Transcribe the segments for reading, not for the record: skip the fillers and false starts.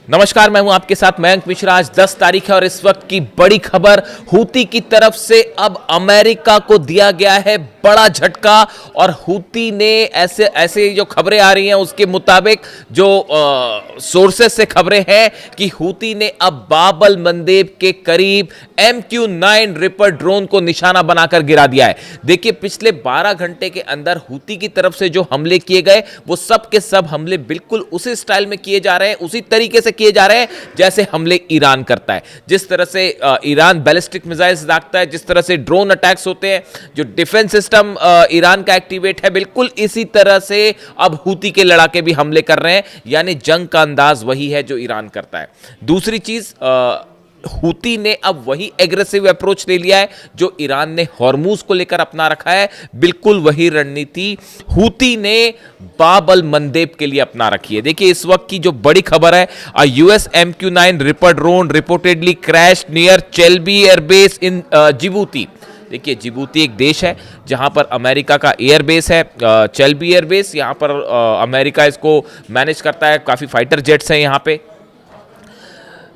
नमस्कार, मैं हूं आपके साथ मयंक मिश्रा। आज 10 तारीख है और इस वक्त की बड़ी खबर, हूती की तरफ से अब अमेरिका को दिया गया है बड़ा झटका। और हूती ने ऐसे ऐसे जो खबरें आ रही हैं उसके मुताबिक, जो सोर्सेस से खबरें हैं कि हूती ने अब बाब-अल मंदेब के करीब MQ-9 रिपर ड्रोन को निशाना बनाकर गिरा दिया है। देखिए, पिछले 12 घंटे के अंदर हूती की तरफ से जो हमले किए गए वो सब के सब हमले बिल्कुल उसी स्टाइल में किए जा रहे हैं, उसी तरीके से किए जा रहे हैं जैसे हमले ईरान करता है। जिस तरह से ईरान बैलिस्टिक मिसाइल्स दागता है, जिस तरह से ड्रोन अटैक्स होते हैं, जो डिफेंस सिस्टम ईरान का एक्टिवेट है, बिल्कुल इसी तरह से अब हूती के लड़ाके भी हमले कर रहे हैं। यानी जंग का अंदाज वही है जो ईरान करता है। दूसरी चीज, हूती ने अब वही एग्रेसिव अप्रोच ले लिया है जो ईरान ने हॉर्मूज को लेकर अपना रखा है। बिल्कुल वही रणनीति हूती ने बाब-अल मंदेब के लिए अपना रखी है। देखिए, इस वक्त की जो बड़ी खबर है, US MQ-9 reaper drone reportedly crash near चेल्बी एयरबेस इन जिबूती। देखिए, जिबूती एक देश है जहां पर अमेरिका का एयरबेस है, चेल्बी एयरबेस। यहां पर अमेरिका इसको मैनेज करता है, काफ़ी फाइटर जेट्स हैं यहां पे।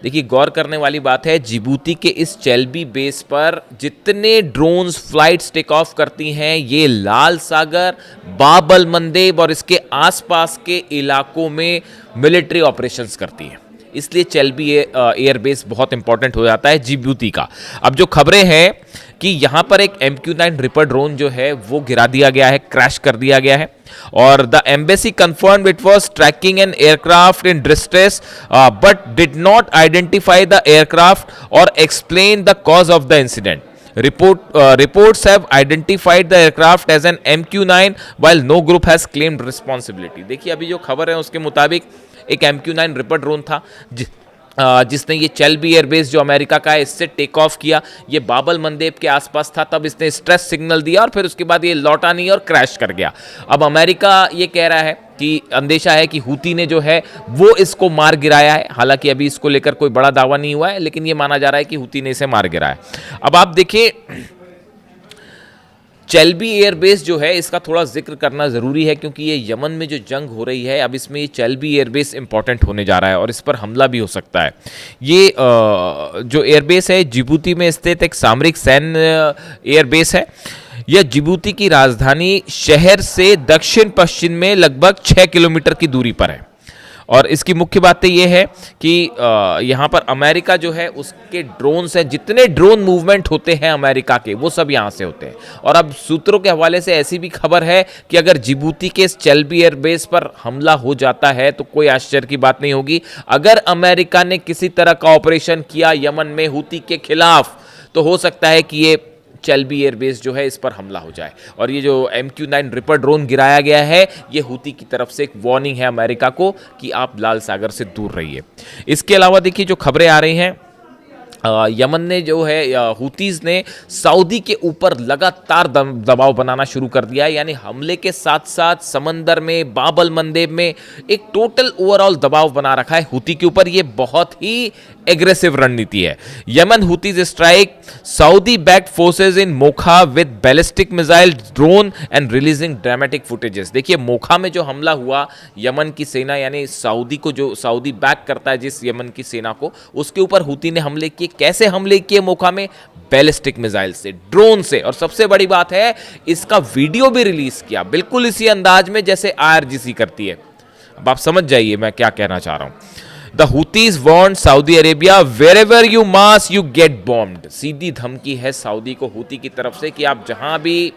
देखिए, गौर करने वाली बात है, जिबूती के इस चेल्बी बेस पर जितने ड्रोन्स फ्लाइट्स टेक ऑफ करती हैं ये लाल सागर, बाब-अल मंदेब और इसके आसपास के इलाकों में मिलिट्री ऑपरेशंस करती हैं। इसलिए चेल्बी एयरबेस बहुत इंपॉर्टेंट हो जाता है जिबूती का। अब जो खबरें हैं कि यहाँ पर एक MQ-9 रिपर ड्रोन जो है वो गिरा दिया गया है, क्रैश कर दिया गया है। और the embassy confirmed it was tracking an aircraft in distress but did not identify the aircraft और explain the cause of the incident. Reports have identified the aircraft as an MQ-9 while no group has claimed responsibility। देखिए, अभी जो खबर है उसके मुताबिक एक MQ-9 reaper drone था जिसने ये चेल्बी एयरबेस जो अमेरिका का है इससे टेक ऑफ किया। ये बाब-अल मंदेब के आसपास था, तब इसने स्ट्रेस सिग्नल दिया और फिर उसके बाद ये लौटा नहीं और क्रैश कर गया। अब अमेरिका ये कह रहा है कि अंदेशा है कि हूती ने जो है वो इसको मार गिराया है। हालांकि अभी इसको लेकर कोई बड़ा दावा नहीं हुआ है, लेकिन ये माना जा रहा है कि हूती ने इसे मार गिराया। अब आप देखिए, चेल्बी एयरबेस जो है इसका थोड़ा जिक्र करना ज़रूरी है क्योंकि ये यमन में जो जंग हो रही है अब इसमें ये चेल्बी एयरबेस इंपॉर्टेंट होने जा रहा है और इस पर हमला भी हो सकता है। ये जो एयरबेस है जिबूती में स्थित एक सामरिक सैन्य एयरबेस है। यह जिबूती की राजधानी शहर से दक्षिण पश्चिम में लगभग 6 किलोमीटर की दूरी पर है। और इसकी मुख्य बातें यह है कि यहाँ पर अमेरिका जो है उसके ड्रोन्स हैं, जितने ड्रोन मूवमेंट होते हैं अमेरिका के वो सब यहाँ से होते हैं। और अब सूत्रों के हवाले से ऐसी भी खबर है कि अगर जिबूती के इस चेल्बी एयरबेस पर हमला हो जाता है तो कोई आश्चर्य की बात नहीं होगी। अगर अमेरिका ने किसी तरह का ऑपरेशन किया यमन में हूती के खिलाफ तो हो सकता है कि ये चेल्बी एयरबेस जो है इस पर हमला हो जाए। और ये जो MQ-9 रिपर ड्रोन गिराया गया है ये हूती की तरफ से एक वार्निंग है अमेरिका को कि आप लाल सागर से दूर रहिए। इसके अलावा देखिए, जो खबरें आ रही हैं, यमन ने जो है हूतीज़ ने सऊदी के ऊपर लगातार दबाव बनाना शुरू कर दिया है। यानी हमले के साथ साथ समंदर में, बाब-अल मंदेब में एक टोटल ओवरऑल दबाव बना रखा है हूती के ऊपर। ये बहुत ही एग्रेसिव रणनीति है। Yemen Houthis strike Saudi backed forces in Mokha with ballistic missile drone and releasing dramatic footages. देखिए, मोखा में जो हमला हुआ, यमन की सेना यानी सऊदी को, जो सऊदी बैक करता है जिस यमन की सेना को, उसके ऊपर हूती ने हमले किए। कैसे हमले किए मोखा में? बैलिस्टिक मिसाइल से, ड्रोन से। और सबसे बड़ी बात है, इसका वीडियो भी रिलीज किया बिल्कुल इसी अंदाज में जैसे IRGC करती है। अब आप समझ जाइए मैं क्या कहना चाह रहा हूं। The Houthis warned Saudi Arabia, wherever you mass, you get bombed। सीधी धमकी है सऊदी को हूती की तरफ से कि आप जहां भी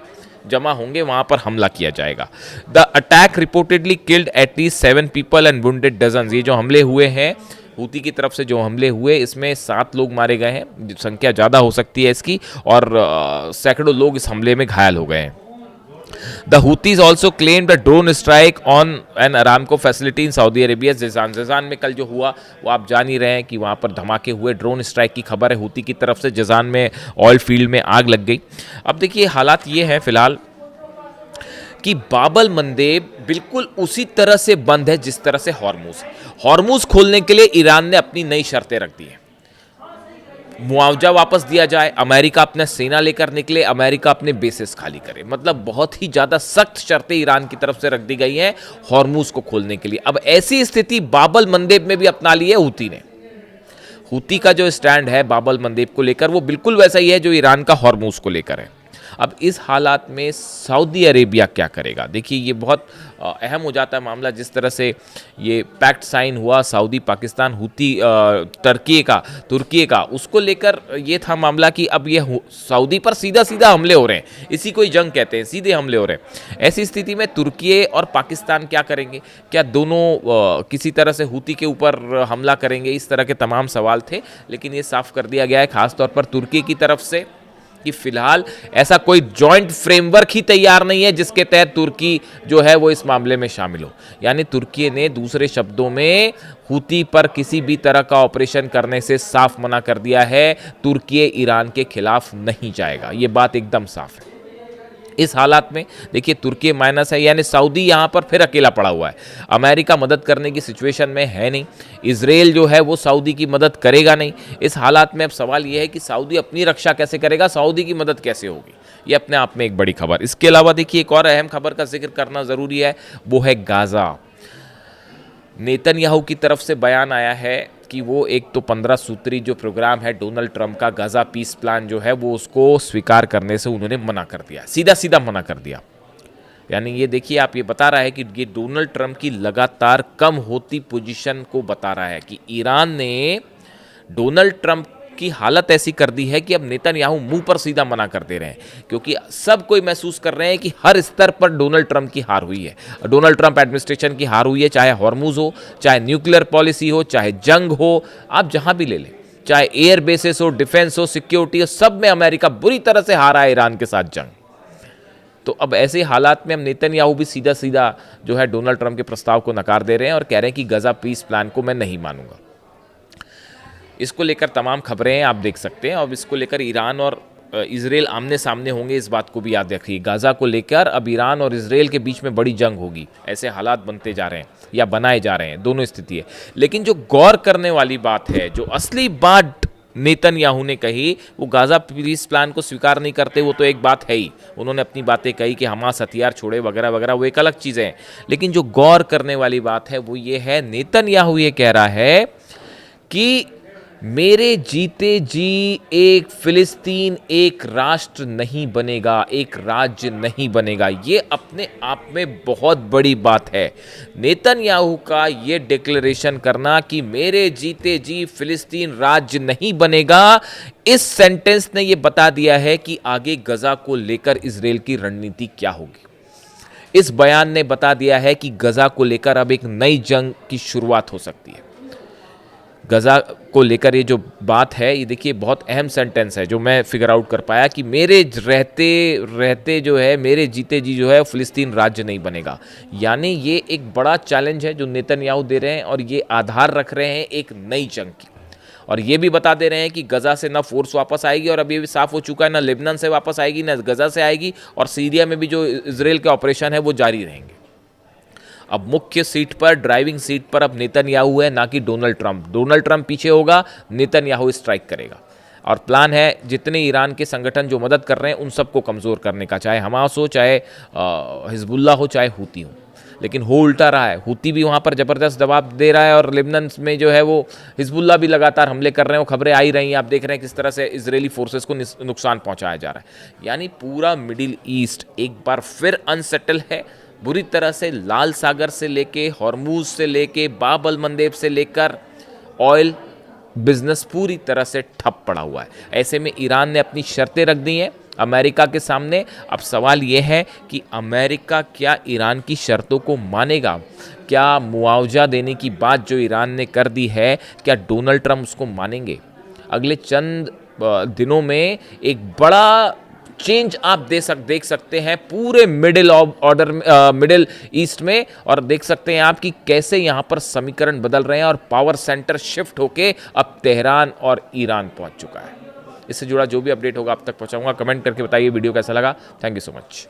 जमा होंगे वहां पर हमला किया जाएगा। The attack reportedly killed at least 7 people and wounded dozens। ये जो हमले हुए हैं हूती की तरफ से, जो हमले हुए इसमें 7 लोग मारे गए हैं, संख्या ज़्यादा हो सकती है इसकी, और सैकड़ों लोग इस हमले में घायल हो गए हैं। The Houthis also claimed a drone strike on an Aramco facility in Saudi Arabia। जज़ान में कल जो हुआ वो आप जान ही रहे हैं कि वहाँ पर धमाके हुए, ड्रोन स्ट्राइक की खबर है हूती की तरफ से। जज़ान में ऑयल फील्ड में आग लग गई। अब देखिए, हालात ये हैं फिलहाल कि बाब-अल मंदेब बिल्कुल उसी तरह से बंद है जिस तरह से हॉर्मूज खोलने के लिए ईरान ने अपनी नई शर्तें रख दी हैं। मुआवजा वापस दिया जाए, अमेरिका अपना सेना लेकर निकले, अमेरिका अपने बेसिस खाली करे। मतलब बहुत ही ज़्यादा सख्त शर्तें ईरान की तरफ से रख दी गई हैं हॉर्मूज को खोलने के लिए। अब ऐसी स्थिति बाबल मंदेब में भी अपना ली है हूती ने। हूती का जो स्टैंड है बाबल मंदेब को लेकर वो बिल्कुल वैसा ही है जो ईरान का हॉर्मूज को लेकर है। अब इस हालात में सऊदी अरेबिया क्या करेगा? देखिए ये बहुत अहम हो जाता है मामला। जिस तरह से ये पैक्ट साइन हुआ सऊदी पाकिस्तान हूती तुर्की का उसको लेकर ये था मामला कि अब ये सऊदी पर सीधा सीधा हमले हो रहे हैं, इसी को ही जंग कहते हैं, सीधे हमले हो रहे हैं। ऐसी स्थिति में तुर्की और पाकिस्तान क्या करेंगे? क्या दोनों किसी तरह से हूती के ऊपर हमला करेंगे? इस तरह के तमाम सवाल थे, लेकिन ये साफ कर दिया गया है खासतौर पर तुर्की की तरफ से कि फिलहाल ऐसा कोई जॉइंट फ्रेमवर्क ही तैयार नहीं है जिसके तहत तुर्की जो है वो इस मामले में शामिल हो। यानी तुर्की ने दूसरे शब्दों में हूती पर किसी भी तरह का ऑपरेशन करने से साफ मना कर दिया है। तुर्की ईरान के खिलाफ नहीं जाएगा, ये बात एकदम साफ है। इस हालात में देखिए तुर्की माइनस है, यानी सऊदी यहाँ पर फिर अकेला पड़ा हुआ है। अमेरिका मदद करने की सिचुएशन में है नहीं, इजराइल जो है वो सऊदी की मदद करेगा नहीं। इस हालात में अब सवाल ये है कि सऊदी अपनी रक्षा कैसे करेगा, सऊदी की मदद कैसे होगी? ये अपने आप में एक बड़ी खबर। इसके अलावा देखिए एक और अहम खबर का जिक्र करना ज़रूरी है, वो है गाज़ा। नेतन्याहू की तरफ से बयान आया है कि वो एक तो 15 सूत्री जो प्रोग्राम है डोनाल्ड ट्रंप का गाज़ा पीस प्लान जो है वो उसको स्वीकार करने से उन्होंने मना कर दिया, सीधा सीधा मना कर दिया। यानी ये देखिए आप ये बता रहा है कि ये डोनाल्ड ट्रंप की लगातार कम होती पोजीशन को बता रहा है कि ईरान ने डोनाल्ड ट्रंप की हालत ऐसी कर दी है कि अब नेतन्याहू मुंह पर सीधा मना कर दे रहे हैं, क्योंकि सब कोई महसूस कर रहे हैं कि हर स्तर पर डोनाल्ड ट्रंप की हार हुई है, डोनाल्ड ट्रंप एडमिनिस्ट्रेशन की हार हुई है। चाहे हॉर्मूज हो, चाहे न्यूक्लियर पॉलिसी हो, चाहे जंग हो, आप जहां भी ले लें, चाहे एयर बेसिस हो, डिफेंस हो, सिक्योरिटी हो, सब में अमेरिका बुरी तरह से हारा है ईरान के साथ जंग। तो अब ऐसे हालात में हम नेतन्याहू भी सीधा सीधा जो है डोनाल्ड ट्रंप के प्रस्ताव को नकार दे रहे हैं और कह रहे हैं कि गाज़ा पीस प्लान को मैं नहीं मानूंगा। इसको लेकर तमाम खबरें आप देख सकते हैं। और इसको लेकर ईरान और इजराइल आमने सामने होंगे, इस बात को भी याद रखिए। गाज़ा को लेकर अब ईरान और इजराइल के बीच में बड़ी जंग होगी, ऐसे हालात बनते जा रहे हैं या बनाए जा रहे हैं, दोनों स्थिति है। लेकिन जो गौर करने वाली बात है, जो असली बात नेतन्याहू ने कही, वो गाज़ा पीस प्लान को स्वीकार नहीं करते, वो तो एक बात है ही। उन्होंने अपनी बातें कही कि हमास हथियार छोड़े वगैरह वगैरह, वो एक अलग चीज़ें हैं। लेकिन जो गौर करने वाली बात है वो ये है, नेतन्याहू ये कह रहा है कि मेरे जीते जी एक फिलिस्तीन एक राष्ट्र नहीं बनेगा, एक राज्य नहीं बनेगा। ये अपने आप में बहुत बड़ी बात है। नेतन्याहू का ये डिक्लेरेशन करना कि मेरे जीते जी फिलिस्तीन राज्य नहीं बनेगा, इस सेंटेंस ने ये बता दिया है कि आगे गजा को लेकर इजराइल की रणनीति क्या होगी। इस बयान ने बता दिया है कि गजा को लेकर अब एक नई जंग की शुरुआत हो सकती है। गजा को लेकर ये जो बात है, ये देखिए बहुत अहम सेंटेंस है जो मैं फिगर आउट कर पाया कि मेरे रहते रहते जो है, मेरे जीते जी जो है फिलिस्तीन राज्य नहीं बनेगा। यानी ये एक बड़ा चैलेंज है जो नेतन्याहू दे रहे हैं और ये आधार रख रहे हैं एक नई जंग की। और ये भी बता दे रहे हैं कि गजा से ना फोर्स वापस आएगी, और अब ये भी साफ हो चुका है ना लेबनान से वापस आएगी ना गजा से आएगी, और सीरिया में भी जो इजराइल के ऑपरेशन है वो जारी रहेंगे। अब मुख्य सीट पर, ड्राइविंग सीट पर अब नेतन्याहू है, ना कि डोनाल्ड ट्रंप। डोनाल्ड ट्रंप पीछे होगा, नेतन्याहू स्ट्राइक करेगा। और प्लान है जितने ईरान के संगठन जो मदद कर रहे हैं उन सबको कमज़ोर करने का, चाहे हमास हो, चाहे हिजबुल्ला हो, चाहे हूती हो। लेकिन हो उल्टा रहा है, हूती भी वहाँ पर ज़बरदस्त दबाव दे रहा है और लेबनान में जो है वो हिजबुल्ला भी लगातार हमले कर रहे हैं। वो खबरें आ ही रही हैं, आप देख रहे हैं किस तरह से इजरायली फोर्सेस को नुकसान पहुँचाया जा रहा है। यानी पूरा मिडिल ईस्ट एक बार फिर अनसेटल है बुरी तरह से। लाल सागर से लेके, हॉर्मूज से लेके, बाब अल मंदेब से लेकर ऑयल बिजनेस पूरी तरह से ठप पड़ा हुआ है। ऐसे में ईरान ने अपनी शर्तें रख दी हैं अमेरिका के सामने। अब सवाल यह है कि अमेरिका क्या ईरान की शर्तों को मानेगा? क्या मुआवजा देने की बात जो ईरान ने कर दी है, क्या डोनाल्ड ट्रंप उसको मानेंगे? अगले चंद दिनों में एक बड़ा चेंज आप देख सकते हैं पूरे मिडिल ईस्ट में, और देख सकते हैं आप कि कैसे यहाँ पर समीकरण बदल रहे हैं और पावर सेंटर शिफ्ट होके अब तेहरान और ईरान पहुँच चुका है। इससे जुड़ा जो भी अपडेट होगा आप तक पहुँचाऊंगा। कमेंट करके बताइए वीडियो कैसा लगा। Thank you so much.